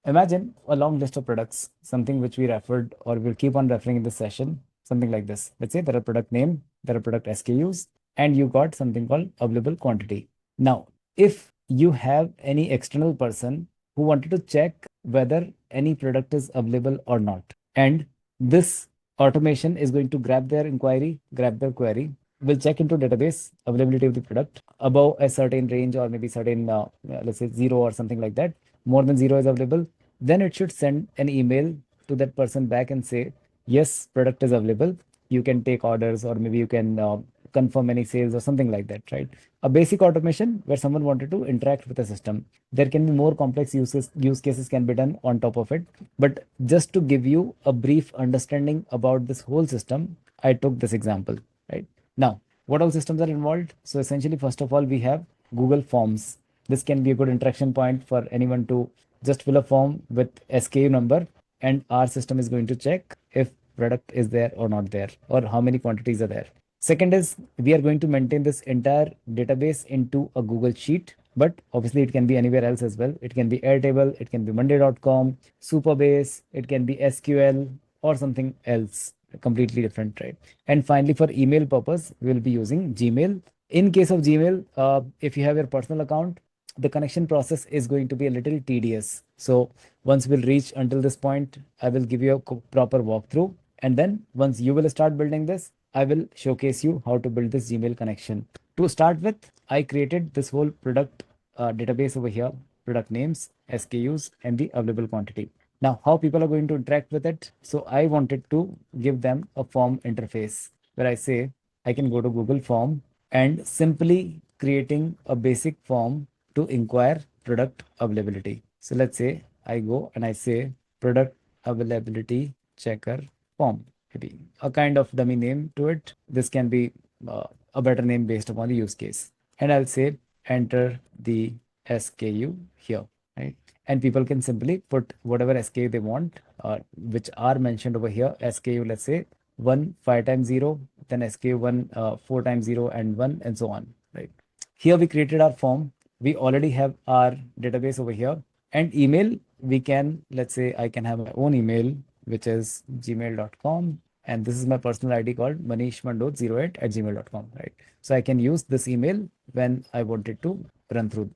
Imagine a long list of products, something which we referred or will keep on referring in this session, something like this. Let's say there are product name, there are product SKUs, and you got something called available quantity. Now, if you have any external person who wanted to check whether any product is available or not, and this automation is going to grab their inquiry, grab their query, will check into database availability of the product above a certain range or maybe certain, let's say zero or something like that. More than zero is available, then it should send an email to that person back and say, yes, product is available. You can take orders or maybe you can confirm any sales or something like that, right? A basic automation where someone wanted to interact with the system. There can be more complex use cases can be done on top of it. But just to give you a brief understanding about this whole system, I took this example, right? Now, what all systems are involved? So essentially, first of all, we have Google Forms. This can be a good interaction point for anyone to just fill a form with SKU number, and our system is going to check if product is there or not there, or how many quantities are there. Second is we are going to maintain this entire database into a Google Sheet, but obviously it can be anywhere else as well. It can be Airtable, it can be Monday.com, Superbase, it can be SQL or something else completely different, right? And finally, for email purpose, we will be using Gmail. In case of Gmail, if you have your personal account, the connection process is going to be a little tedious. So once we'll reach until this point, I will give you a proper walkthrough. And then once you will start building this, I will showcase you how to build this Gmail connection. To start with, I created this whole product database over here, product names, SKUs, and the available quantity. Now, how people are going to interact with it? So I wanted to give them a form interface where I say I can go to Google Form and simply creating a basic form to inquire product availability. So let's say I go and I say product availability checker form, maybe a kind of dummy name to it. This can be a better name based upon the use case. And I'll say enter the SKU here, right? And people can simply put whatever SKU they want, which are mentioned over here. SKU, let's say 1 5 times 0, then SKU 1 4 times 0 and 1, and so on, right? Here we created our form. We already have our database over here. And email, we can, let's say I can have my own email, which is gmail.com. And this is my personal ID called manishmandot08@gmail.com, right? So I can use this email when I wanted to run through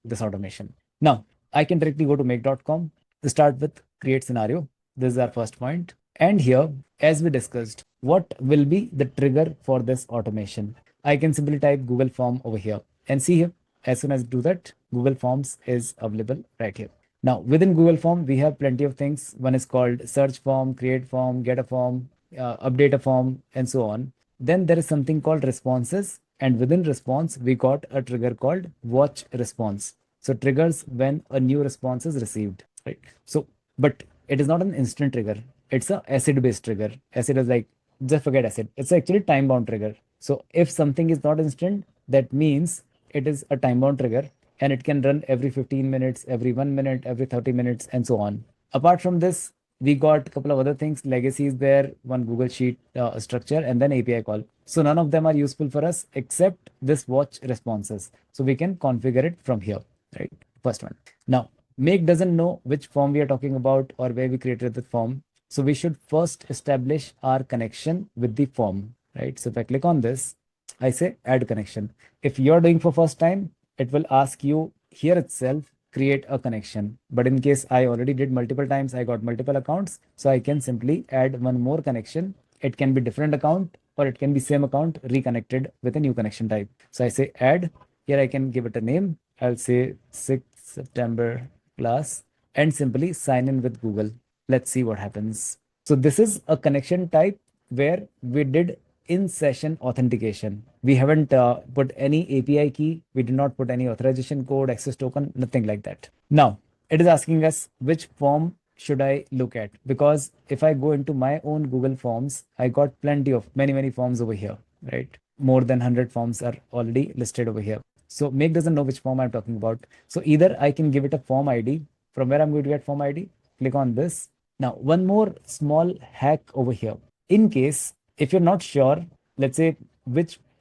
this automation. Now, I can directly go to make.com to start with create scenario. This is our first point. And here, as we discussed, what will be the trigger for this automation? I can simply type Google Form over here and see here. As soon as I do that, Google Forms is available right here. Now, within Google Form, we have plenty of things. One is called search form, create form, get a form, update a form, and so on. Then there is something called responses. And within response, we got a trigger called watch response. So triggers when a new response is received, right? So, but it is not an instant trigger. It's a acid based trigger. Acid is like, just forget acid. It's actually time bound trigger. So if something is not instant, that means it is a time bound trigger, and it can run every 15 minutes, every 1 minute, every 30 minutes, and so on. Apart from this, we got a couple of other things. Legacy is there, one Google Sheet structure, and then API call. So none of them are useful for us except this watch responses. So we can configure it from here, right? First one. Now, make doesn't know which form we are talking about or where we created the form. So we should first establish our connection with the form, right? So if I click on this, I say add connection. If you're doing for first time, it will ask you here itself, create a connection. But in case I already did multiple times, I got multiple accounts. So I can simply add one more connection. It can be different account or it can be same account reconnected with a new connection type. So I say add. Here I can give it a name. I'll say 6th September class and simply sign in with Google. Let's see what happens. So this is a connection type where we did in session authentication. We haven't put any API key. We did not put any authorization code, access token, nothing like that. Now it is asking us which form should I look at? Because if I go into my own Google Forms, I got plenty of many forms over here, right? More than 100 forms are already listed over here. So make doesn't know which form I'm talking about. So either I can give it a form ID. From where I'm going to get form ID, click on this. Now, one more small hack over here. In case, if you're not sure, let's say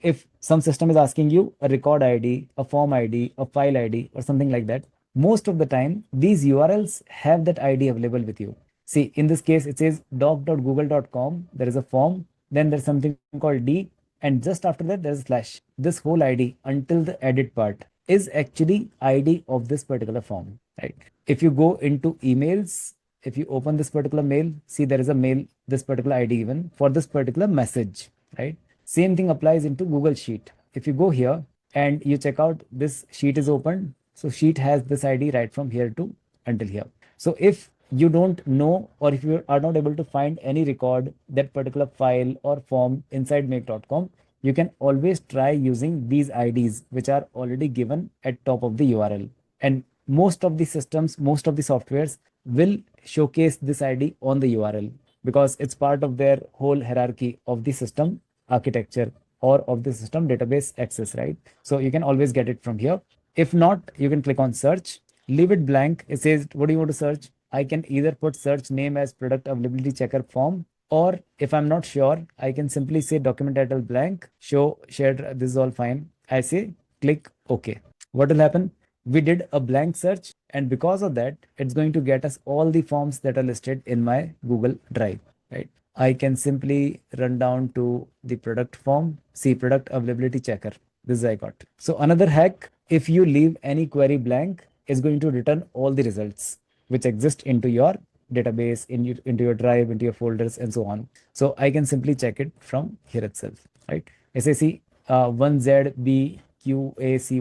if some system is asking you a record ID, a form ID, a file ID, or something like that, most of the time, these URLs have that ID available with you. See, in this case, it says doc.google.com. There is a form, then there's something called D, and just after that, there's a slash. This whole ID until the edit part is actually ID of this particular form, right? If you go into emails, if you open this particular mail, see there is a mail, this particular ID even for this particular message, right? Same thing applies into Google Sheet. If you go here and you check out this sheet is open, so sheet has this ID right from here to until here. So if you don't know, or if you are not able to find any record, that particular file or form inside make.com, you can always try using these IDs, which are already given at top of the URL. And most of the systems, most of the softwares will showcase this ID on the URL because it's part of their whole hierarchy of the system architecture or of the system database access, right? So you can always get it from here. If not, you can click on search, leave it blank. It says, what do you want to search? I can either put search name as product availability checker form, or if I'm not sure, I can simply say document title blank, show shared, this is all fine. I say click OK. What will happen? We did a blank search, and because of that, it's going to get us all the forms that are listed in my Google Drive, right? I can simply run down to the product form, see product availability checker. This is I got. So another hack, if you leave any query blank, is going to return all the results which exist into your database, into your drive, into your folders, and so on. So I can simply check it from here itself, right? SAC 1ZBQAC,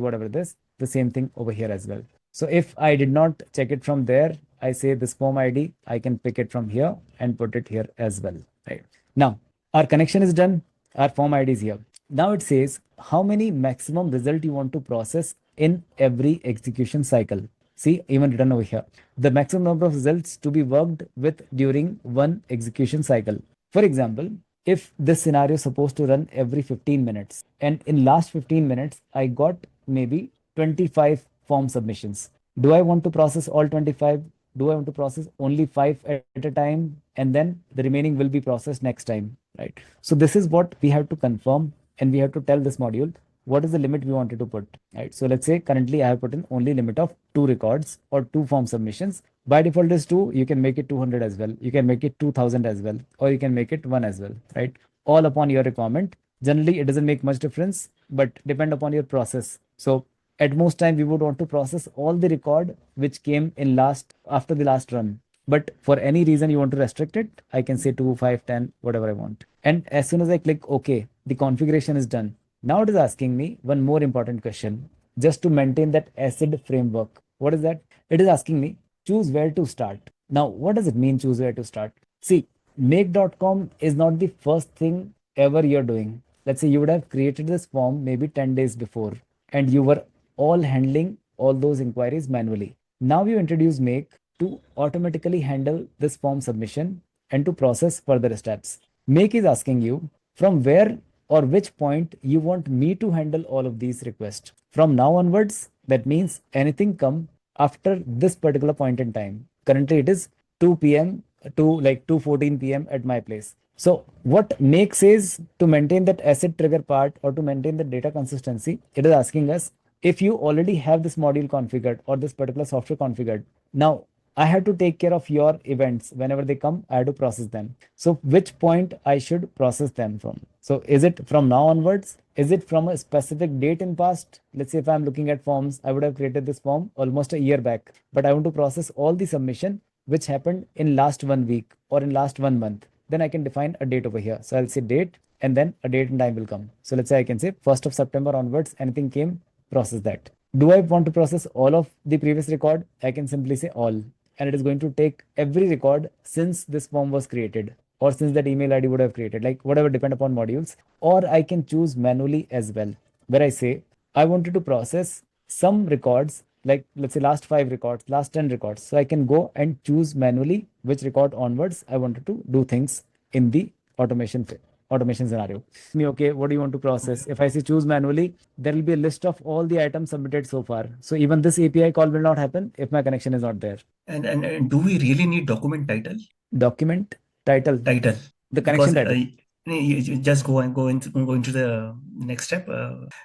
whatever this, the same thing over here as well. So if I did not check it from there, I say this form ID, I can pick it from here and put it here as well, right? Now, our connection is done, our form ID is here. Now it says how many maximum result you want to process in every execution cycle. See, even written over here, the maximum number of results to be worked with during one execution cycle. For example, if this scenario is supposed to run every 15 minutes, and in last 15 minutes, I got maybe 25 form submissions. Do I want to process all 25? Do I want to process only 5 at a time? And then the remaining will be processed next time, right? So this is what we have to confirm, and we have to tell this module what is the limit we wanted to put, right? So let's say currently I have put in only limit of 2 records or 2 form submissions. By default is 2, you can make it 200 as well. You can make it 2000 as well, or you can make it 1 as well, right? All upon your requirement. Generally, it doesn't make much difference, but depend upon your process. So at most time, we would want to process all the record which came in last after the last run. But for any reason you want to restrict it, I can say 2, 5, 10, whatever I want. And as soon as I click OK, the configuration is done. Now it is asking me one more important question, just to maintain that ACID framework. What is that? It is asking me, choose where to start. Now, what does it mean, choose where to start? See, make.com is not the first thing ever you're doing. Let's say you would have created this form maybe 10 days before, and you were all handling all those inquiries manually. Now you introduce make to automatically handle this form submission and to process further steps. Make is asking you from where or which point you want me to handle all of these requests. From now onwards, that means anything come after this particular point in time. Currently it is 2 p.m. to like 2:14 p.m. at my place. So what make says, to maintain that ACID trigger part or to maintain the data consistency, it is asking us if you already have this module configured or this particular software configured. Now I have to take care of your events. Whenever they come, I have to process them. So which point I should process them from? So is it from now onwards? Is it from a specific date in past? Let's say if I'm looking at forms, I would have created this form almost a year back, but I want to process all the submission which happened in last 1 week or in last 1 month. Then I can define a date over here. So I'll say date, and then a date and time will come. So let's say I can say 1st of September onwards, anything came, process that. Do I want to process all of the previous record? I can simply say all, and it is going to take every record since this form was created or since that email ID would have created, like whatever, depend upon modules. Or I can choose manually as well, where I say I wanted to process some records, like let's say last 5 records, last 10 records. So I can go and choose manually which record onwards I wanted to do things in the automation scenario. Me, okay, what do you want to process? If I say choose manually, there will be a list of all the items submitted so far. So even this API call will not happen if my connection is not there. And do we really need document title? Document title. The connection Because title. you just go into the next step.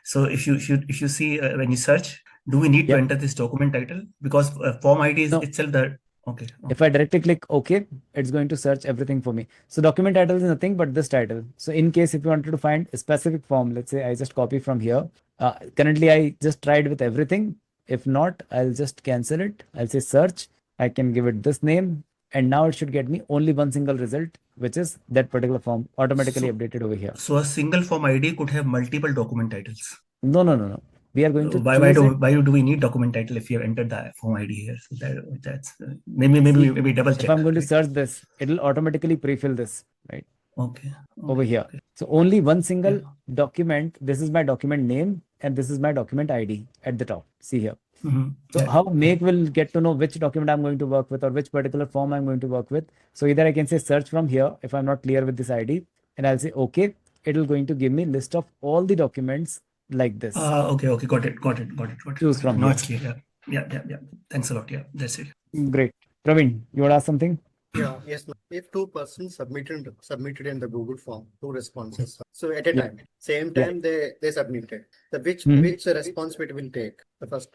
So if you see when you search, Do we need to Yep. enter this document title? Because form ID is No. itself the, okay. If I directly click OK, it's going to search everything for me. So document title is nothing but this title. So in case if you wanted to find a specific form, let's say I just copy from here. Currently, I just tried with everything. If not, I'll just cancel it. I'll say search. I can give it this name. And now it should get me only one single result, which is that particular form automatically So, updated over here. so a single form ID could have multiple document titles. No, no, no, no. We are going to Why choose it. do we need document title if you have entered the form ID here? So that's See, maybe double if check, I'm going to right? search this, it'll automatically pre-fill this, right? Okay. Over Okay. here. Okay. So only one single Yeah. document. This is my document name and this is my document ID at the top. See here. Mhm. So Yeah. how Make will get to know which document I'm going to work with or which particular form I'm going to work with. So either I can say search from here if I'm not clear with this ID, and I'll say okay. It'll going to give me list of all the documents like this. Okay. Okay. Got it. Choose from Now here. it's clear. Yeah. Thanks a lot. Yeah. That's it. Great. Praveen, you want to ask something? Yeah, yes. If two persons submitted in the Google form two responses, so at a Yeah. time, same Yeah. time they submitted. The which Mhm. which response it will take? The first,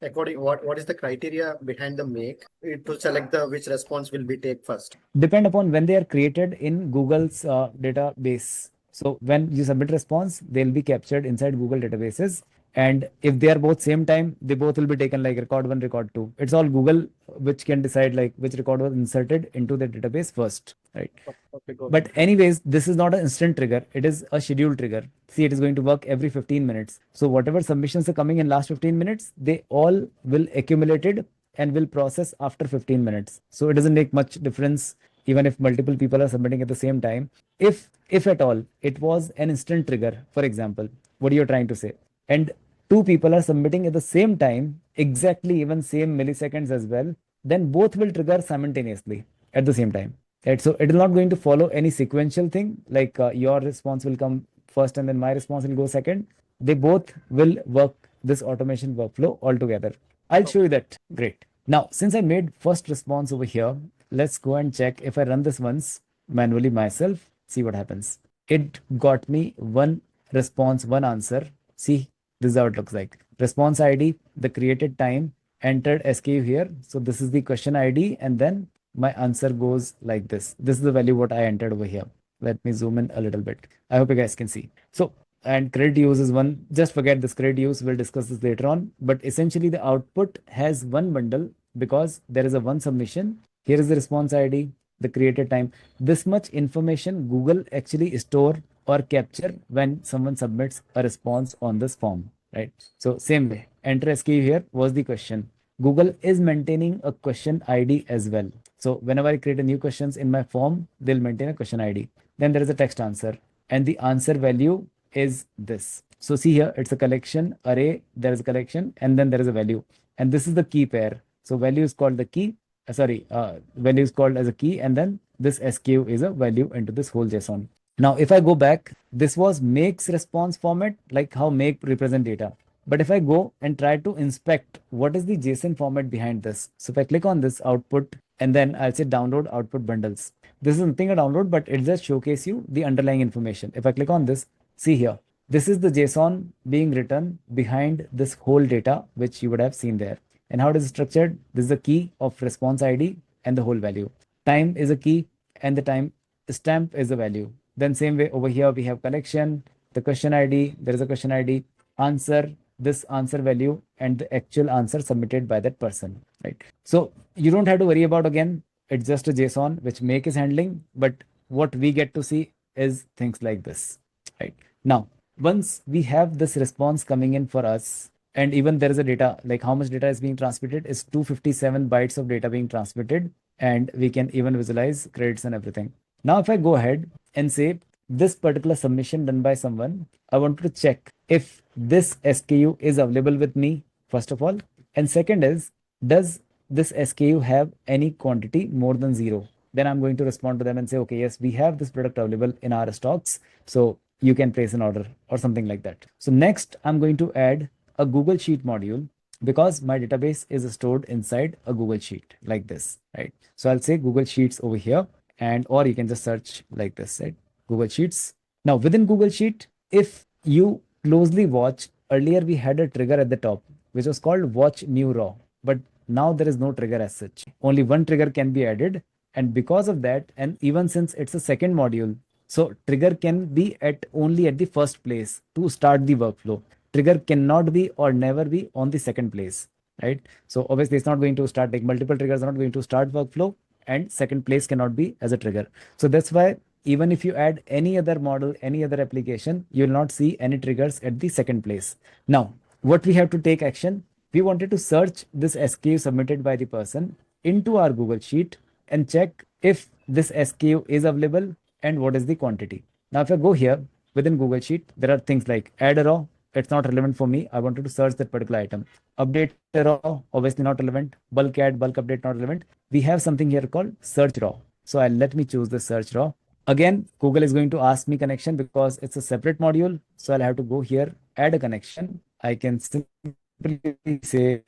according what is the criteria behind the make to select the which response will be take first? Depend upon when they are created in Google's database. So when you submit response, they'll be captured inside Google databases. And if they are both same time, they both will be taken like record one, record two. It's all Google which can decide like which record was inserted into the database first, right? Okay, go But anyways, this is not an instant trigger. It is a scheduled trigger. See, it is going to work every 15 minutes. So whatever submissions are coming in last 15 minutes, they all will accumulated and will process after 15 minutes. So it doesn't make much difference even if multiple people are submitting at the same time. If at all it was an instant trigger, for example, what you're trying to say, and two people are submitting at the same time, exactly even same milliseconds as well, then both will trigger simultaneously at the same time. Right? So it is not going to follow any sequential thing like your response will come first and then my response will go second. They both will work this automation workflow all together. I'll show you that. Great. Now, since I made first response over here, let's go and check if I run this once manually myself, see what happens. It got me one response, one answer. See, this is how it looks like. Response ID, the created time, entered SKU here. So this is the question ID, and then my answer goes like this. This is the value what I entered over here. Let me zoom in a little bit. I hope you guys can see. So, and credit use is one. Just forget this credit use. We'll discuss this later on. But essentially, the output has one bundle because there is a one submission. Here is the response ID, the created time. This much information Google actually store or capture when someone submits a response on this form, right? So same way, enter SKU here was the question. Google is maintaining a question ID as well. So whenever I create a new questions in my form, they'll maintain a question ID. Then there is a text answer, and the answer value is this. So see here, it's a collection array. There is a collection, and then there is a value, and this is the key pair. So value is called the key. Value is called as a key, and then this SKU is a value into this whole JSON. Now, if I go back, this was make's response format, like how make represent data. But if I go and try to inspect what is the JSON format behind this. So if I click on this output and then I'll say download output bundles. This is nothing a download, but it just showcase you the underlying information. If I click on this, see here, this is the JSON being written behind this whole data, which you would have seen there. And how it is structured? This is the key of response ID and the whole value. Time is a key and the time stamp is the value. Then same way over here, we have collection, the question ID, there is a question ID, answer, this answer value, and the actual answer submitted by that person, right? So you don't have to worry about again, it's just a JSON which make is handling, but what we get to see is things like this, right? Now, once we have this response coming in for us, and even there is a data, like how much data is being transmitted is 257 bytes of data being transmitted, and we can even visualize credits and everything. Now, if I go ahead and say this particular submission done by someone, I want to check if this SKU is available with me, first of all. And second is, does this SKU have any quantity more than 0? Then I'm going to respond to them and say, okay, yes, we have this product available in our stocks. So you can place an order or something like that. So next, I'm going to add a Google Sheet module because my database is stored inside a Google Sheet like this, right? So I'll say Google Sheets over here, and or you can just search like this, right? Google Sheets. Now within Google Sheet, if you closely watch, earlier we had a trigger at the top, which was called watch new raw. But now there is no trigger as such. Only one trigger can be added. And because of that, and even since it's a second module, so trigger can be at only at the first place to start the workflow. Trigger cannot be or never be on the second place, right? So obviously it's not going to start, like multiple triggers are not going to start workflow, and second place cannot be as a trigger. So that's why even if you add any other model, any other application, you will not see any triggers at the second place. Now, what we have to take action, we wanted to search this SKU submitted by the person into our Google Sheet and check if this SKU is available and what is the quantity. Now, if I go here within Google Sheet, there are things like add a raw. It's not relevant for me. I wanted to search that particular item. Update a raw, obviously not relevant. Bulk add, bulk update, not relevant. We have something here called search raw. So let me choose the search raw. Again, Google is going to ask me connection because it's a separate module. So I'll have to go here, add a connection. I can simply say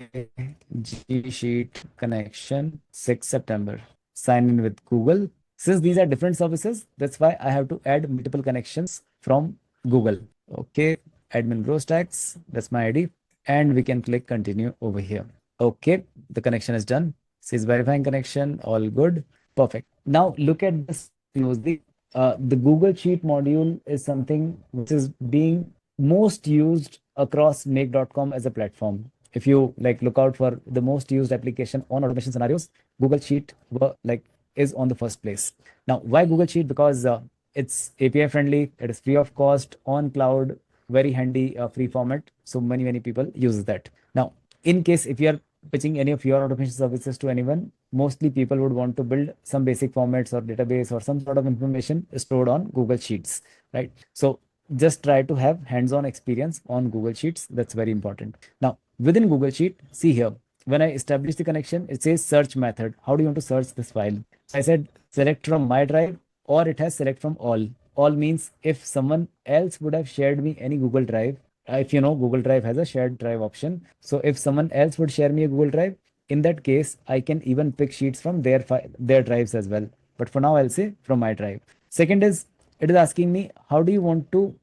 G Sheet connection 6 September. Sign in with Google. Since these are different services, that's why I have to add multiple connections from Google. Okay, admin grow stacks, that's my ID. And we can click continue over here. Okay, the connection is done. Says verifying connection, all good. Perfect. Now look at this closely. The Google Sheet module is something which is being most used across make.com as a platform. If you like look out for the most used application on automation scenarios, Google Sheet is on the first place. Now, why Google Sheet? Because it's API friendly, it is free of cost, on cloud, very handy, free format. So many people use that. Now, in case if you are pitching any of your automation services to anyone, mostly people would want to build some basic formats or database or some sort of information stored on Google Sheets, right? So just try to have hands-on experience on Google Sheets. That's very important. Now, within Google Sheet, see here, when I establish the connection, it says search method. How do you want to search this file? So I said select from my drive, or it has select from all. All means if someone else would have shared me any Google Drive, if you know, Google Drive has a shared drive option. So if someone else would share me a Google Drive, in that case, I can even pick sheets from their drives as well. But for now, I'll say from my drive. Second is, it is asking me, how do you want to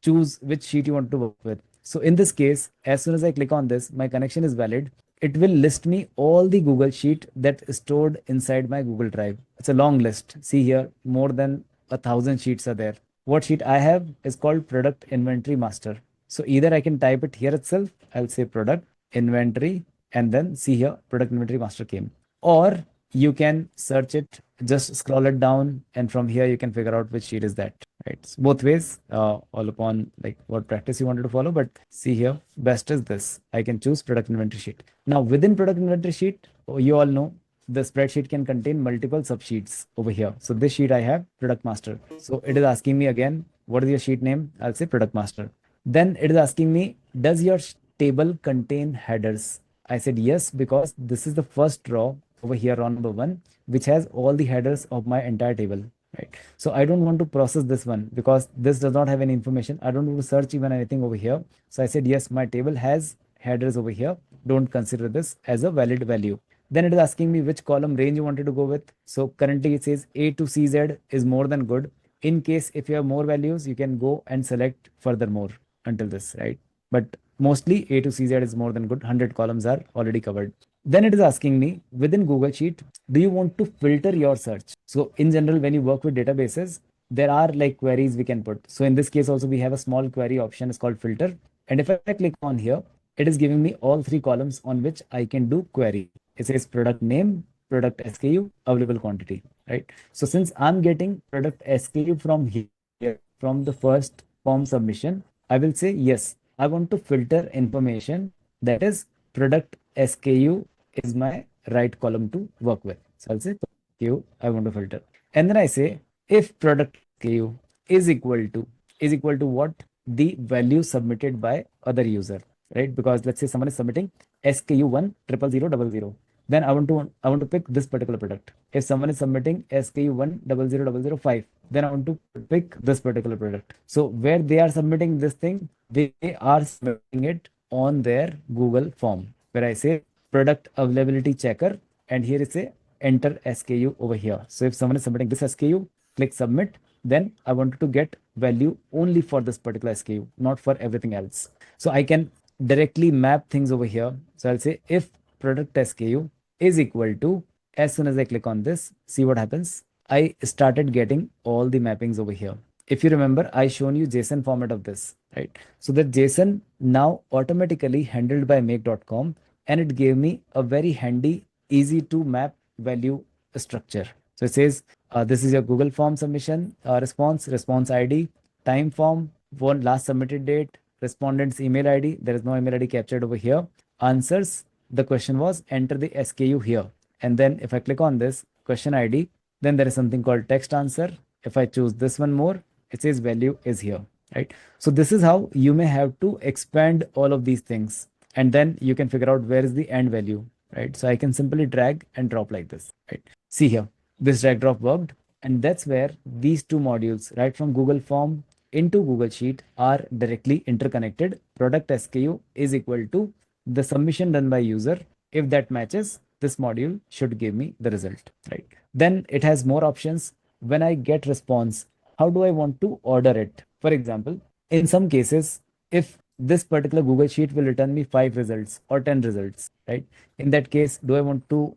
choose which sheet you want to work with? So in this case, as soon as I click on this, my connection is valid. It will list me all the Google Sheet that is stored inside my Google Drive. It's a long list. See here, more than 1,000 sheets are there. What sheet I have is called product inventory master. So either I can type it here itself. I'll say product inventory and then see here product inventory master came, or you can search it, just scroll it down, and from here you can figure out which sheet is that, right? So both ways, all upon like what practice you wanted to follow, but see here, best is this. I can choose product inventory sheet. Now within product inventory sheet, you all know the spreadsheet can contain multiple subsheets over here. So this sheet I have product master. So it is asking me again, what is your sheet name? I'll say product master. Then it is asking me, does your table contain headers? I said yes, because this is the first row over here, row number 1, which has all the headers of my entire table, right? So I don't want to process this one because this does not have any information. I don't want to search even anything over here. So I said yes, my table has headers over here. Don't consider this as a valid value. Then it is asking me which column range you wanted to go with. So currently it says A to CZ is more than good. In case if you have more values, you can go and select furthermore until this, right? But mostly A to CZ is more than good. 100 columns are already covered. Then it is asking me within Google Sheet, do you want to filter your search? So in general, when you work with databases, there are like queries we can put. So in this case also, we have a small query option. It's called filter. And if I click on here, it is giving me all 3 columns on which I can do query. It says product name, product SKU, available quantity, right? So since I'm getting product SKU from here, from the first form submission, I will say, yes, I want to filter information that is product SKU is my right column to work with. So I'll say SKU, I want to filter. And then I say, if product SKU is equal to what? The value submitted by other user, right? Because let's say someone is submitting SKU 1000000, then I want to pick this particular product. If someone is submitting SKU 100005, then I want to pick this particular product. So where they are submitting this thing, they are submitting it on their Google form, where I say product availability checker, and here is a enter SKU over here. So if someone is submitting this SKU, click submit. Then I wanted to get value only for this particular SKU, not for everything else. So I can directly map things over here. So I'll say if product SKU is equal to, as soon as I click on this, see what happens. I started getting all the mappings over here. If you remember, I shown you JSON format of this, right? So the JSON now automatically handled by make.com, and it gave me a very handy, easy to map value structure. So it says, this is your Google form submission response ID, time form, one last submitted date, respondent's email ID. There is no email ID captured over here. Answers, the question was enter the SKU here. And then if I click on this question ID, then there is something called text answer. If I choose this one more, it says value is here, right? So this is how you may have to expand all of these things. And then you can figure out where is the end value, right? So I can simply drag and drop like this, right? See here, this drag drop worked. And that's where these two modules, right from Google Form into Google Sheet, are directly interconnected. Product SKU is equal to the submission done by user. If that matches, this module should give me the result, right? Then it has more options. When I get response, how do I want to order it? For example, in some cases, if this particular Google Sheet will return me 5 results or 10 results, right? In that case, do I want to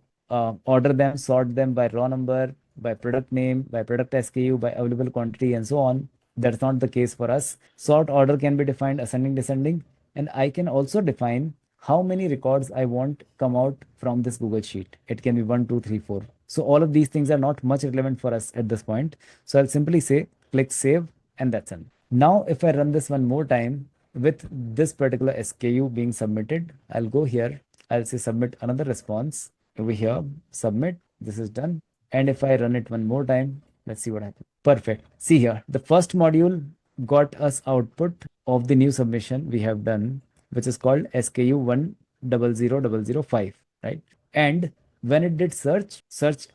order them, sort them by raw number, by product name, by product SKU, by available quantity, and so on? That's not the case for us. Sort order can be defined ascending, descending, and I can also define how many records I want come out from this Google Sheet. It can be 1, 2, 3, 4. So all of these things are not much relevant for us at this point. So I'll simply say click save, and that's it. Now, if I run this one more time with this particular SKU being submitted, I'll go here. I'll say submit another response over here, submit. This is done. And if I run it one more time, let's see what happens. Perfect. See here, the first module got us output of the new submission we have done, which is called SKU 100005, right? And when it did search,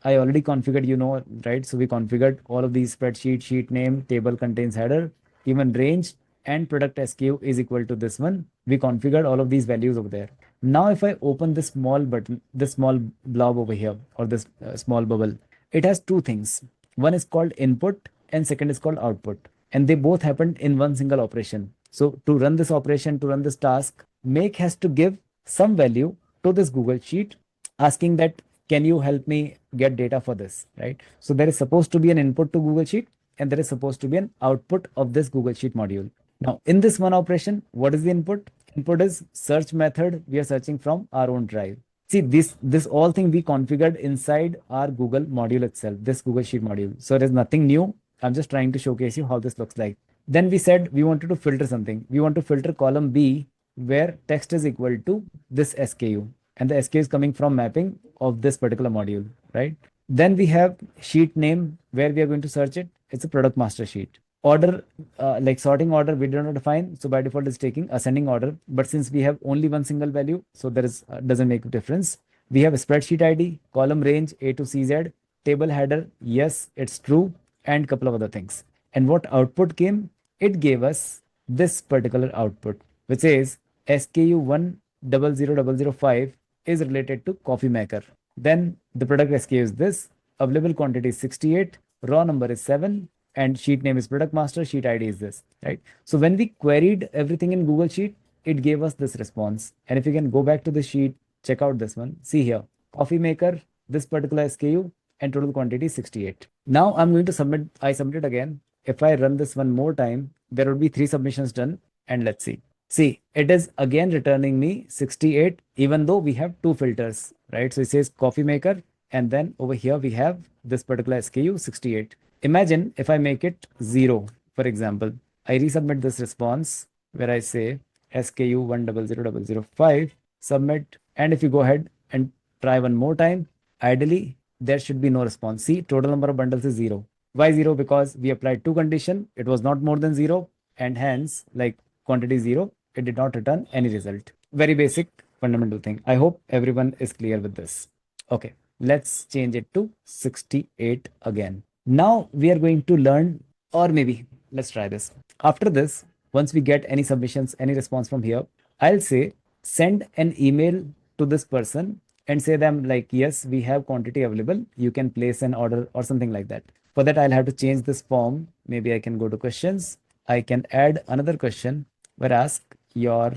I already configured, right? So we configured all of these spreadsheet, sheet name, table contains header, even range, and product SKU is equal to this one. We configured all of these values over there. Now, if I open this small button, this small blob over here, or this small bubble, it has two things. One is called input and second is called output. And they both happened in one single operation. So to run this operation, to run this task, make has to give some value to this Google Sheet, asking that, can you help me get data for this, right? So there is supposed to be an input to Google Sheet and there is supposed to be an output of this Google Sheet module. Now, in this one operation, what is the input? Input is search method. We are searching from our own drive. See, this all thing we configured inside our Google module itself, this Google Sheet module. So there's nothing new. I'm just trying to showcase you how this looks like. Then we said we wanted to filter something. We want to filter column B where text is equal to this SKU. And the SKU is coming from mapping of this particular module, right? Then we have sheet name where we are going to search it. It's a product master sheet. Order, like sorting order, we did not define. So by default, it's taking ascending order. But since we have only one single value, so there is doesn't make a difference. We have a spreadsheet ID, column range A to CZ, table header. Yes, it's true, and couple of other things. And what output came? It gave us this particular output, which says SKU 100005 is related to coffee maker. Then the product SKU is this, available quantity is 68, raw number is 7, and sheet name is product master, sheet ID is this, right? So when we queried everything in Google Sheet, it gave us this response. And if you can go back to the sheet, check out this one. See here, coffee maker, this particular SKU, and total quantity is 68. Now I'm going to submit. I submit again. If I run this one more time, there will be 3 submissions done. And let's see. See, it is again returning me 68, even though we have 2 filters, right? So it says coffee maker, and then over here we have this particular SKU 68. Imagine if I make it 0, for example, I resubmit this response where I say SKU 100005, submit. And if you go ahead and try one more time, ideally, there should be no response. See, total number of bundles is 0. Why 0? Because we applied 2 condition. It was not more than 0. And hence, like quantity 0, it did not return any result. Very basic fundamental thing. I hope everyone is clear with this. Okay, let's change it to 68 again. Now we are going to learn, or maybe let's try this. After this, once we get any submissions, any response from here, I'll say send an email to this person and say them like, yes, we have quantity available. You can place an order or something like that. For that, I'll have to change this form. Maybe I can go to questions. I can add another question where ask your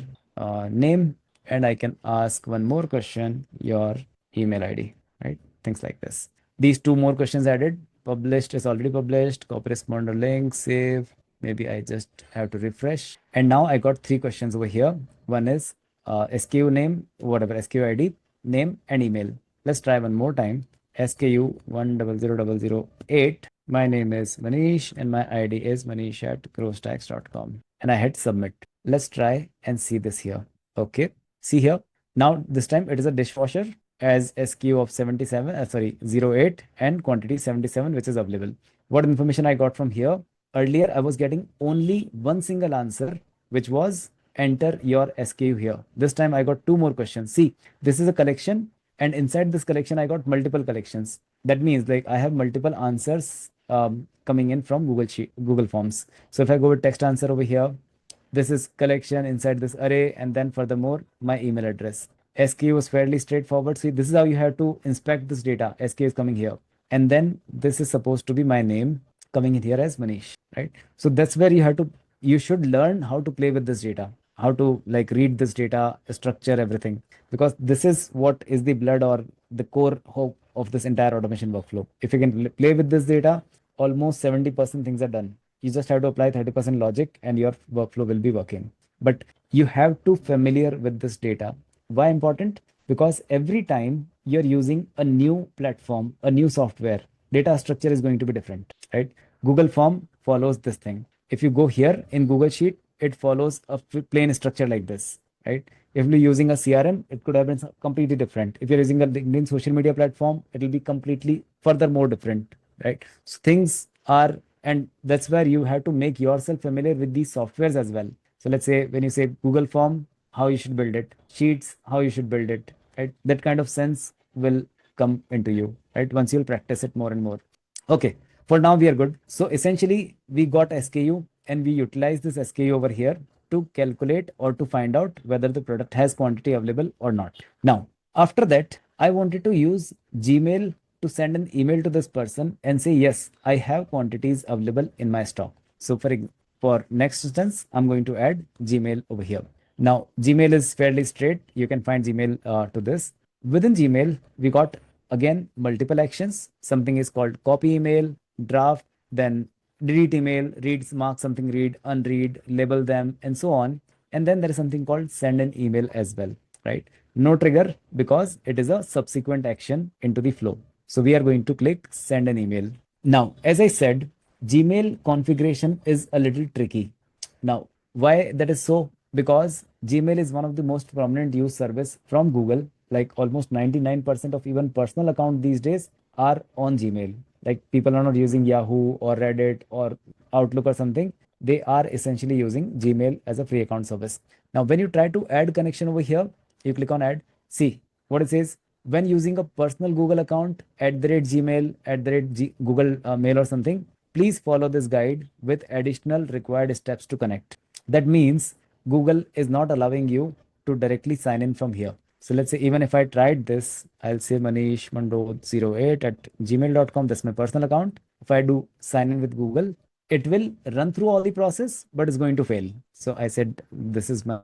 name, and I can ask one more question, your email ID, right? Things like this. These two more questions added. Published is already published. Copy responder link, save. Maybe I just have to refresh. And now I got three questions over here. One is SKU name, whatever, SKU ID, name, and email. Let's try one more time. SKU 100008. My name is Manish and my ID is manish@growstacks.com. And I hit submit. Let's try and see this here. Okay, see here. Now this time it is a dishwasher as SKU of 77, 08 and quantity 77, which is available. What information I got from here? Earlier I was getting only one single answer, which was enter your SKU here. This time I got two more questions. See, this is a collection, and inside this collection I got multiple collections. That means like I have multiple answers coming in from Google Forms. So if I go with text answer over here, this is collection inside this array, and then furthermore my email address. SKU is fairly straightforward. See, this is how you have to inspect this data. SKU is coming here, and then this is supposed to be my name coming in here as Manish, right? So that's where you should learn how to play with this data, how to like read this data, structure everything, because this is what is the blood or the core hope of this entire automation workflow. If you can play with this data, almost 70% things are done. You just have to apply 30% logic and your workflow will be working. But you have to familiar with this data. Why important? Because every time you're using a new platform, a new software, data structure is going to be different, right? Google Form follows this thing. If you go here in Google Sheet, it follows a plain structure like this, right? If you're using a CRM, it could have been completely different. If you're using a LinkedIn social media platform, it will be completely furthermore different, right? So things are, and that's where you have to make yourself familiar with these softwares as well. So let's say when you say Google Form, how you should build it, Sheets, how you should build it, right? That kind of sense will come into you, right? Once you'll practice it more and more. Okay, for now we are good. So essentially we got SKU and we utilize this SKU over here to calculate or to find out whether the product has quantity available or not. Now, after that, I wanted to use Gmail to send an email to this person and say, yes, I have quantities available in my stock. So for next instance, I'm going to add Gmail over here. Now, Gmail is fairly straight. You can find Gmail to this. Within Gmail, we got again multiple actions. Something is called copy email, draft, then delete email, read, mark something read, unread, label them, and so on. And then there is something called send an email as well, right? No trigger because it is a subsequent action into the flow. So we are going to click send an email. Now, as I said, Gmail configuration is a little tricky. Now, why that is so? Because Gmail is one of the most prominent used service from Google. Like almost 99% of even personal account these days are on Gmail. Like people are not using Yahoo or Reddit or Outlook or something. They are essentially using Gmail as a free account service. Now, when you try to add connection over here, you click on add. See what it says. When using a personal Google account @Gmail, Google Mail or something, please follow this guide with additional required steps to connect. That means Google is not allowing you to directly sign in from here. So let's say even if I tried this, I'll say Manish Mando 08@gmail.com. That's my personal account. If I do sign in with Google, it will run through all the process, but it's going to fail. So I said, this is my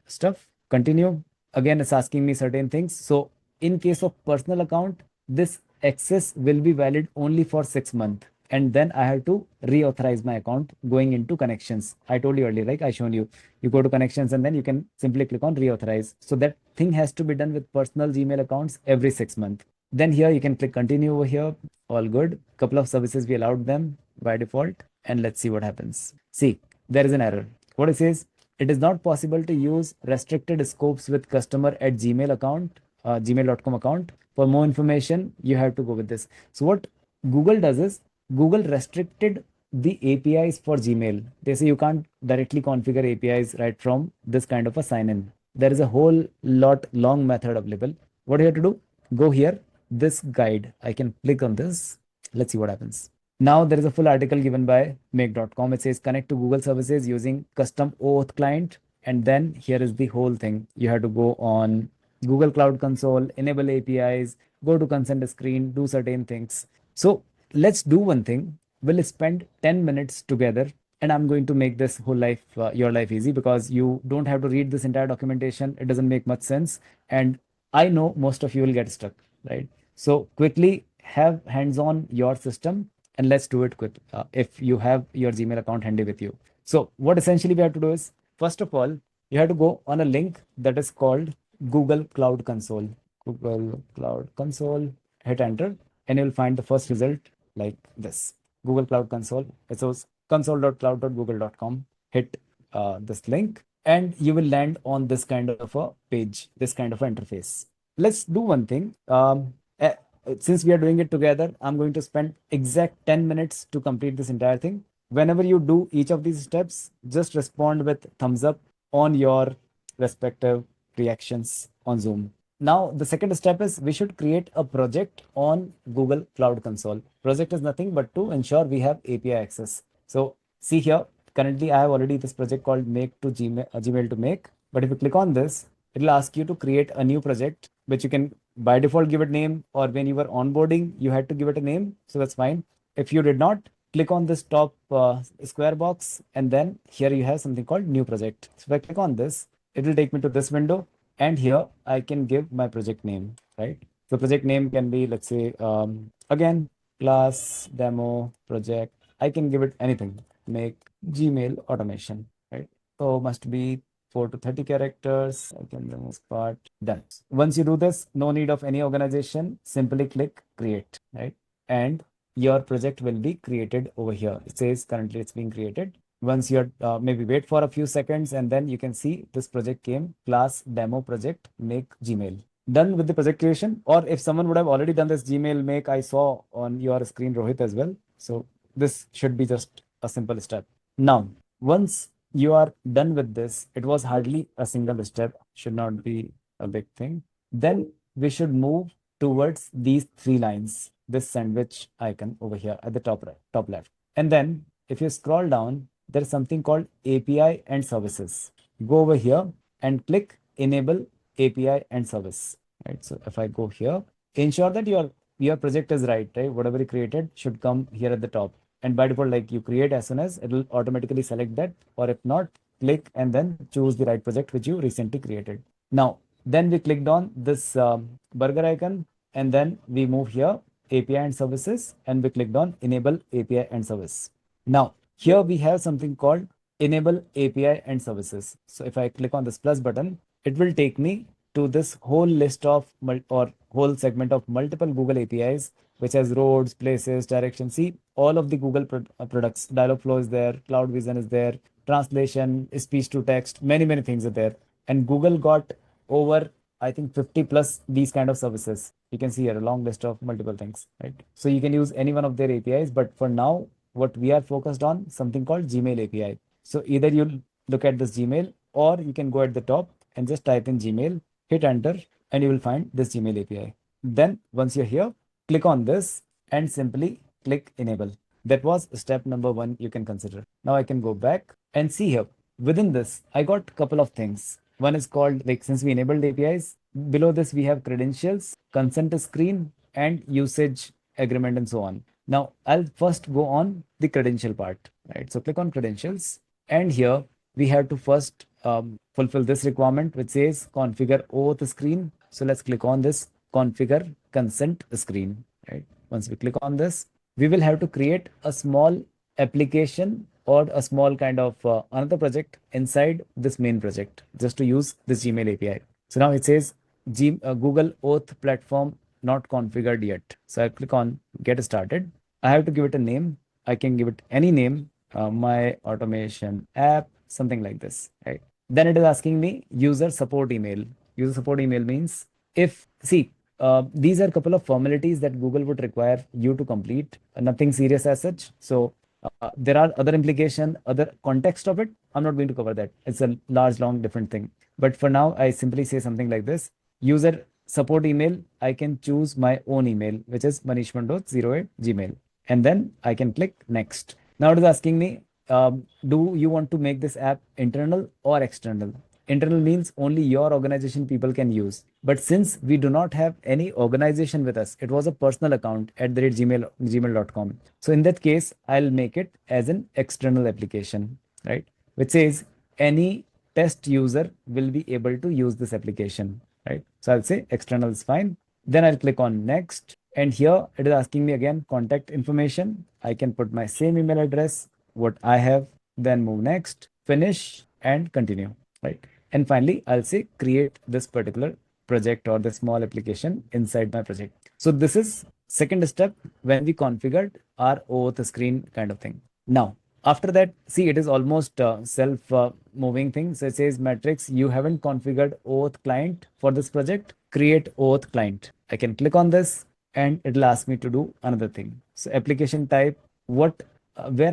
stuff. Continue. Again, it's asking me certain things. So in case of personal account, this access will be valid only for 6 months. And then I have to reauthorize my account going into connections. I told you earlier, like I shown you, you go to connections and then you can simply click on reauthorize. So that thing has to be done with personal Gmail accounts every 6 months. Then here you can click continue over here. All good. Couple of services we allowed them by default. And let's see what happens. See, there is an error. What it says, it is not possible to use restricted scopes with customer at Gmail account, gmail.com account. For more information, you have to go with this. So what Google does is Google restricted the APIs for Gmail. They say you can't directly configure APIs right from this kind of a sign-in. There is a whole lot long method available. What you have to do? Go here, this guide. I can click on this. Let's see what happens. Now there is a full article given by make.com. It says connect to Google services using custom OAuth client. And then here is the whole thing. You have to go on Google Cloud Console, enable APIs, go to consent screen, do certain things. So let's do one thing. We'll spend 10 minutes together and I'm going to make this whole life, your life easy, because you don't have to read this entire documentation. It doesn't make much sense. And I know most of you will get stuck, right? So quickly have hands on your system and let's do it quick. If you have your Gmail account handy with you. So what essentially we have to do is, first of all, you have to go on a link that is called Google Cloud Console. Google Cloud Console, hit enter, and you'll find the first result like this. Google Cloud Console. It shows console.cloud.google.com. Hit this link, and you will land on this kind of a page, this kind of an interface. Let's do one thing. Since we are doing it together, I'm going to spend exact 10 minutes to complete this entire thing. Whenever you do each of these steps, just respond with thumbs up on your respective reactions on Zoom. Now, the second step is we should create a project on Google Cloud Console. Project is nothing but to ensure we have API access. So see here, currently I have already this project called Make to Gmail, Gmail to Make. But if you click on this, it'll ask you to create a new project, which you can by default give it name, or when you were onboarding, you had to give it a name. So that's fine. If you did not, click on this top square box, and then here you have something called new project. So if I click on this, it will take me to this window, and here I can give my project name, right? So project name can be, let's say, again, class demo project. I can give it anything, make Gmail automation, right? So must be 4 to 30 characters. I can remove part. Done. Once you do this, no need of any organization. Simply click create, right? And your project will be created over here. It says currently it's being created. Once you're maybe wait for a few seconds, and then you can see this project came, class demo project make Gmail. Done with the project creation. Or if someone would have already done this Gmail make, I saw on your screen, Rohit, as well. So this should be just a simple step. Now, once you are done with this, it was hardly a single step, should not be a big thing. Then we should move towards these three lines, this sandwich icon over here at the top right, top left. And then if you scroll down, there's something called API and services. Go over here and click enable API and service, right? So if I go here, ensure that your project is right? Whatever you created should come here at the top. And by default, like you create as soon as, it will automatically select that, or if not, click and then choose the right project which you recently created. Now, then we clicked on this burger icon, and then we move here, API and services, and we clicked on enable API and service. Now, here we have something called enable API and services. So if I click on this plus button, it will take me to this whole list of or whole segment of multiple Google APIs, which has roads, places, directions. See, all of the Google products. Dialogflow is there, Cloud Vision is there, translation, speech to text, many things are there. And Google got over, I think, 50 plus these kind of services. You can see here a long list of multiple things, right? So you can use any one of their APIs, but for now, what we are focused on, something called Gmail API. So either you look at this Gmail, or you can go at the top and just type in Gmail, hit enter, and you will find this Gmail API. Then once you're here, click on this and simply click enable. That was step number 1 you can consider. Now I can go back and see here. Within this, I got a couple of things. One is called, like, since we enabled APIs, below this we have credentials, consent screen, and usage agreement, and so on. Now I'll first go on the credential part, right? So click on credentials, and here we have to first fulfill this requirement, which says configure OAuth screen. So let's click on this configure consent screen, right? Once we click on this, we will have to create a small application or a small kind of another project inside this main project just to use this Gmail API. So now it says Google OAuth platform not configured yet. So I click on get started. I have to give it a name. I can give it any name, my automation app, something like this, right? Then it is asking me user support email. User support email means these are a couple of formalities that Google would require you to complete, nothing serious as such. So there are other implication, other context of it. I'm not going to cover that. It's a large, long, different thing. But for now, I simply say something like this. User support email, I can choose my own email, which is manishman.0@gmail. And then I can click next. Now it is asking me, do you want to make this app internal or external? Internal means only your organization people can use. But since we do not have any organization with us, it was a personal account at the rate gmail.com. So in that case, I'll make it as an external application, right? Which says any test user will be able to use this application, right? So I'll say external is fine. Then I'll click on next. And here it is asking me again contact information. I can put my same email address, what I have, then move next, finish, and continue, right? And finally, I'll say create this particular project or the small application inside my project. So this is second step when we configured our OAuth screen kind of thing. Now, after that, see, it is almost self-moving thing. So it says matrix, you haven't configured OAuth client for this project. Create OAuth client. I can click on this and it'll ask me to do another thing. So application type, where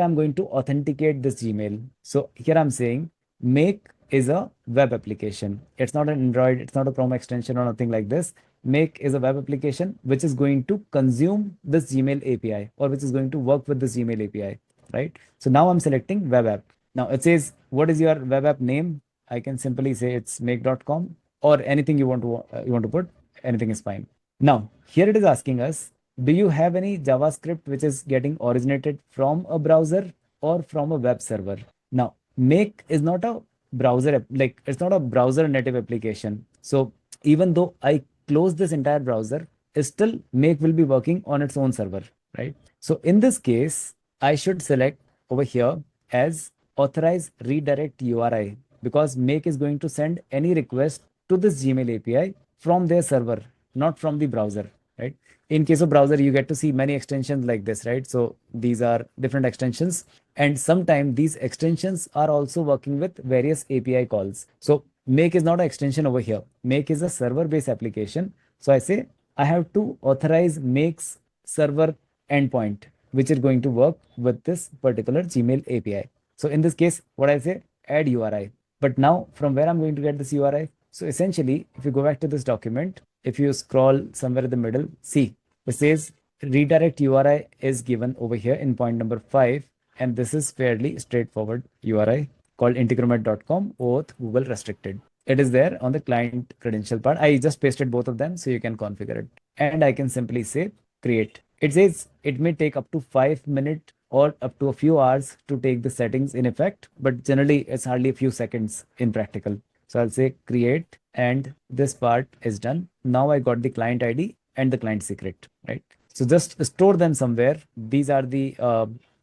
I'm going to authenticate this Gmail. So here I'm saying make is a web application. It's not an Android, it's not a Chrome extension or nothing like this. Make is a web application which is going to consume this Gmail API or which is going to work with this Gmail API, right? So now I'm selecting web app. Now it says, what is your web app name? I can simply say it's make.com or anything you want to put, anything is fine. Now, here it is asking us, do you have any JavaScript which is getting originated from a browser or from a web server? Now, Make is not a browser, like it's not a browser native application. So even though I close this entire browser, still Make will be working on its own server, right? So in this case, I should select over here as authorize redirect URI because Make is going to send any request to this Gmail API from their server, not from the browser, right? In case of browser, you get to see many extensions like this, right? So these are different extensions. And sometimes these extensions are also working with various API calls. So Make is not an extension over here. Make is a server-based application. So I say I have to authorize Make's server endpoint, which is going to work with this particular Gmail API. So in this case, what I say, add URI. But now from where I'm going to get this URI? So essentially, if you go back to this document, if you scroll somewhere in the middle, see, it says redirect URI is given over here in point number 5. And this is fairly straightforward URI called integromat.com OAuth Google restricted. It is there on the client credential part. I just pasted both of them so you can configure it. And I can simply say create. It says it may take up to 5 minutes or up to a few hours to take the settings in effect, but generally it's hardly a few seconds in practical. So I'll say create and this part is done. Now I got the client ID and the client secret, right? So just store them somewhere. These are the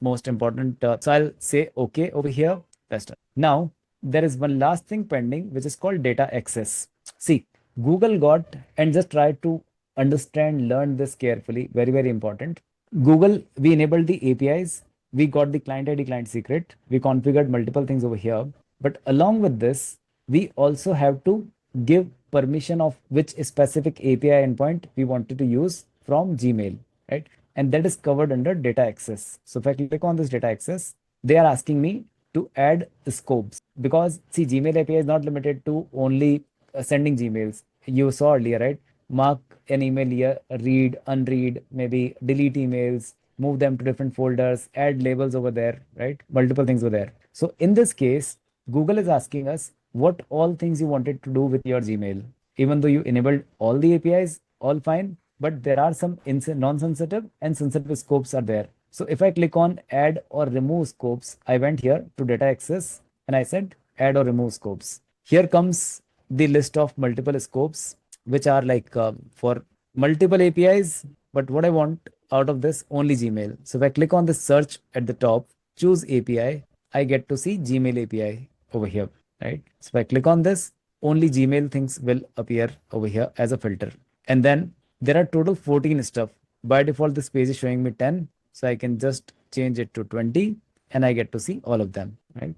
most important. So I'll say okay over here. That's done. Now there is one last thing pending, which is called data access. See, Google got and just try to understand, learn this carefully. Very, very important. Google, we enabled the APIs. We got the client ID, client secret. We configured multiple things over here. But along with this, we also have to give permission of which specific API endpoint we wanted to use from Gmail, right? And that is covered under data access. So if I click on this data access, they are asking me to add scopes because see, Gmail API is not limited to only sending Gmails. You saw earlier, right? Mark an email here, read, unread, maybe delete emails, move them to different folders, add labels over there, right? Multiple things over there. So in this case, Google is asking us what all things you wanted to do with your Gmail. Even though you enabled all the APIs, all fine, but there are some non-sensitive and sensitive scopes are there. So if I click on add or remove scopes, I went here to data access and I said add or remove scopes. Here comes the list of multiple scopes, which are like for multiple APIs. But what I want out of this, only Gmail. So if I click on the search at the top, choose API, I get to see Gmail API over here, right? So if I click on this, only Gmail things will appear over here as a filter. And then there are total 14 stuff. By default, this page is showing me 10. So I can just change it to 20 and I get to see all of them, right?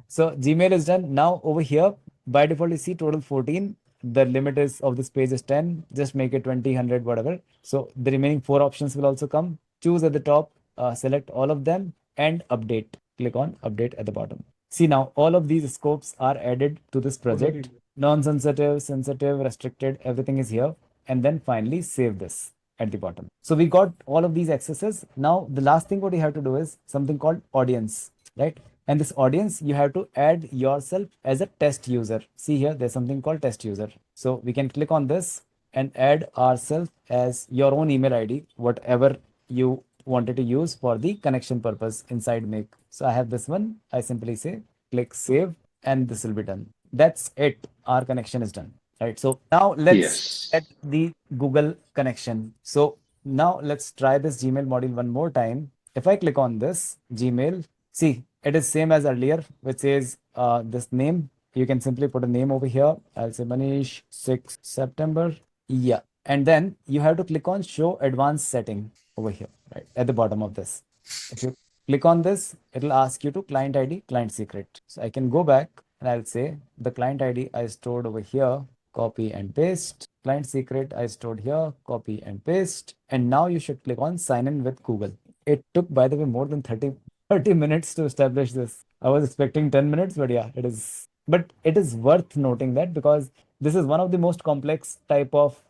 So Gmail is done. Now over here, by default, you see total 14. The limit is of this page is 10. Just make it 20, 100, whatever. So the remaining 4 options will also come. Choose at the top, select all of them and update. Click on update at the bottom. See now, all of these scopes are added to this project. Non-sensitive, sensitive, restricted, everything is here. And then finally save this at the bottom. So we got all of these accesses. Now the last thing what we have to do is something called audience, right? And this audience, you have to add yourself as a test user. See here, there's something called test user. So we can click on this and add ourselves as your own email ID, whatever you wanted to use for the connection purpose inside Make. So I have this one. I simply say click save and this will be done. That's it. Our connection is done. Right. So now let's Yes. get the Google connection. So now let's try this Gmail module one more time. If I click on this Gmail, see, it is same as earlier, which says this name. You can simply put a name over here. I'll say Manish 6 September. Yeah. And then you have to click on show advanced setting over here, right at the bottom of this. If you click on this, it'll ask you to client ID, client secret. So I can go back and I'll say the client ID I stored over here, copy and paste. Client secret I stored here, copy and paste. And now you should click on sign in with Google. It took, by the way, more than 30 minutes to establish this. I was expecting 10 minutes, but yeah, it is. But it is worth noting that because this is one of the most complex type of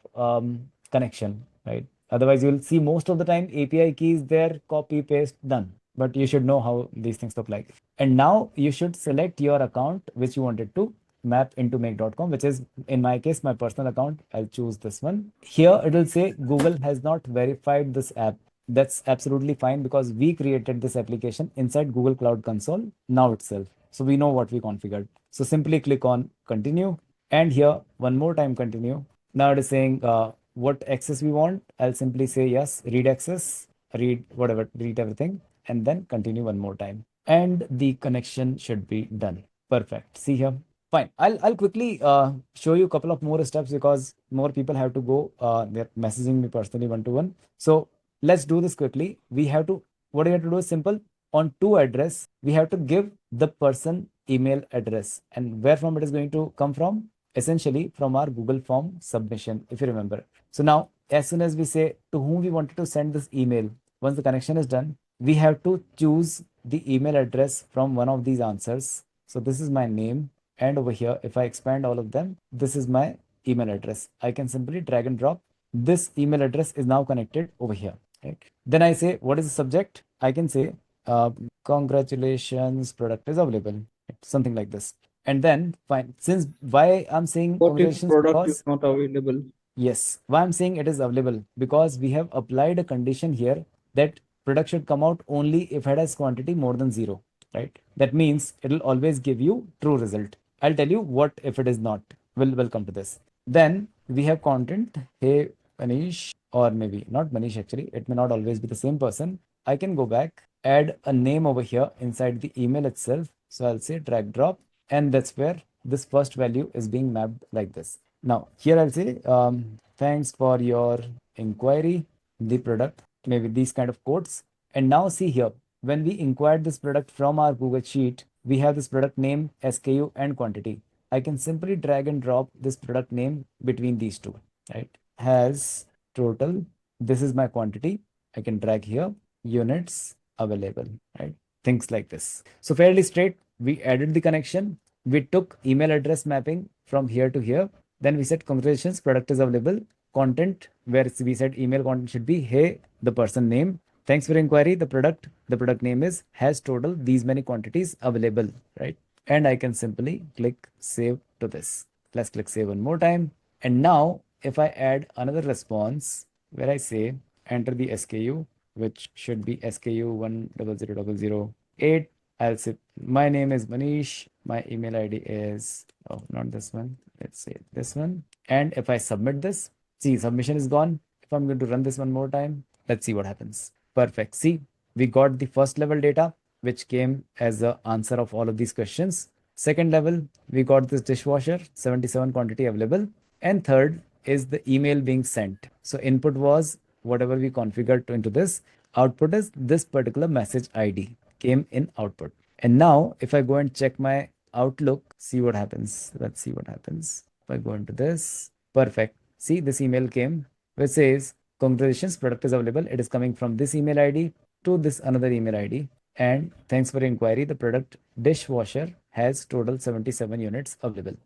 connection, right? Otherwise, you'll see most of the time API keys there, copy, paste, done. But you should know how these things look like. And now you should select your account which you wanted to map into make.com, which is in my case, my personal account. I'll choose this one. Here it will say Google has not verified this app. That's absolutely fine because we created this application inside Google Cloud Console now itself. So we know what we configured. So simply click on continue and here one more time continue. Now it is saying what access we want. I'll simply say yes, read access, read whatever, read everything, and then continue one more time. And the connection should be done. Perfect. See here. Fine. I'll quickly show you a couple of more steps because more people have to go. They're messaging me personally one to one. So let's do this quickly. We have to, what you have to do is simple. On to address, we have to give the person email address and where from it is going to come from, essentially from our Google form submission, if you remember. So now, as soon as we say to whom we wanted to send this email, once the connection is done, we have to choose the email address from one of these answers. So this is my name. And over here, if I expand all of them, this is my email address. I can simply drag and drop. This email address is now connected over here. Right? Then I say, what is the subject? I can say, congratulations, product is available. Something like this. And then fine. Since why I'm saying What if congratulations product because is not available? yes, why I'm saying it is available because we have applied a condition here that product should come out only if it has quantity more than 0, right? That means it'll always give you true result. I'll tell you what if it is not. We'll come to this. Then we have content. Hey, Manish, or maybe not Manish actually. It may not always be the same person. I can go back, add a name over here inside the email itself. So I'll say drag drop, and that's where this first value is being mapped like this. Now, here I'll say, thanks for your inquiry, the product, maybe these kind of quotes. And now see here, when we inquired this product from our Google Sheet, we have this product name, SKU, and quantity. I can simply drag and drop this product name between these two, right? Has total, this is my quantity. I can drag here, units available, right? Things like this. So fairly straight, we added the connection. We took email address mapping from here to here. Then we said, congratulations, product is available. Content, where we said email content should be, hey, the person name. Thanks for inquiry. The product name is has total these many quantities available, right? And I can simply click save to this. Let's click save one more time. And now if I add another response where I say enter the SKU, which should be SKU 100008. I'll say my name is Manish. My email ID is, oh, not this one. Let's say this one. And if I submit this, see, submission is gone. If I'm going to run this one more time, let's see what happens. Perfect. See, we got the first level data, which came as the answer of all of these questions. Second level, we got this dishwasher, 77 quantity available. And third is the email being sent. So input was whatever we configured into this. Output is this particular message ID came in output. And now if I go and check my Outlook, see what happens. Let's see what happens. If I go into this, perfect. See, this email came which says, congratulations, product is available. It is coming from this email ID to this another email ID. And thanks for your inquiry. The product dishwasher has total 77 units available.